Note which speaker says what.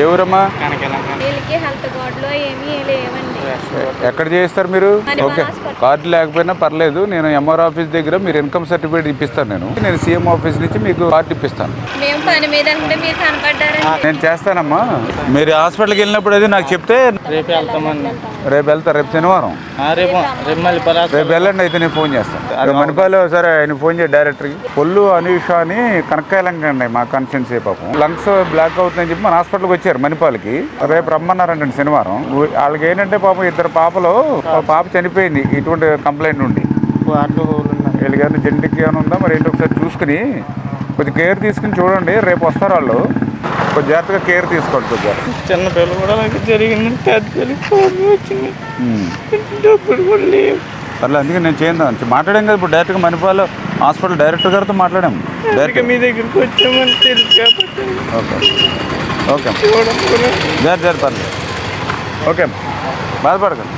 Speaker 1: ఏ ఊరమ్మా?
Speaker 2: వీళ్ళకి హెల్త్ కార్డులో ఏమీ లేవండి.
Speaker 1: ఎక్కడ చేయిస్తారు మీరు? ఓకే, కార్డు లేకపోయినా పర్లేదు. నేను ఎంఆర్ ఆఫీస్ దగ్గర మీరు ఇన్కమ్ సర్టిఫికేట్ ఇప్పిస్తాను. నేను సీఎం ఆఫీస్ నుంచి మీకు కార్డు ఇప్పిస్తాను.
Speaker 2: మేము పని మీద అంటే మీరు కనపడ్డారండి.
Speaker 1: నేను చేస్తానమ్మా. మీరు హాస్పిటల్కి వెళ్ళినప్పుడు అది నాకు చెప్తే
Speaker 3: రేపు వెళ్తామండి.
Speaker 1: రేపు వెళ్తా. రేపు శనివారం. రేపు వెళ్ళండి. అయితే నేను ఫోన్ చేస్తాను. మణిపాల్లో సరే ఆయన ఫోన్ చేయ డైరెక్టర్కి. పొల్లు అనీష అని కనక్కాయలంకండి మా కాన్స్టిట్యున్సీ. పాపం లంగ్స్ బ్లాక్ అవుతుందని చెప్పి మన హాస్పిటల్కి వచ్చారు మణిపాల్కి. రేపు రమ్మన్నారండి శనివారం. వాళ్ళకి ఏంటంటే పాపం ఇద్దరు పాపలు, పాప చనిపోయింది ఇటువంటి కంప్లైంట్ నుండి. వీళ్ళకి ఏమైనా జెంటిక్ ఏమైనా ఉందా మరి ఏంటి ఒకసారి చూసుకుని కొంచెం కేర్ తీసుకుని చూడండి. రేపు వస్తారు వాళ్ళు. కొంచెం జాగ్రత్తగా కేర్ తీసుకోండి. కొంచెం
Speaker 3: చిన్న పిల్లలు కూడా జరిగింది. వచ్చింది డబ్బులు కూడా లేవు.
Speaker 1: పర్లేదు, అందుకే నేను చేద్దాం మాట్లాడాం కదా. ఇప్పుడు డైరెక్ట్గా మణిపాల్ హాస్పిటల్ డైరెక్టర్ గారితో మాట్లాడాము.
Speaker 3: డైరెక్ట్గా మీ దగ్గరికి వచ్చామని తెలుసు కాబట్టి.
Speaker 1: ఓకే ఓకే, పర్లేదు. ఓకే, బాధపడకండి.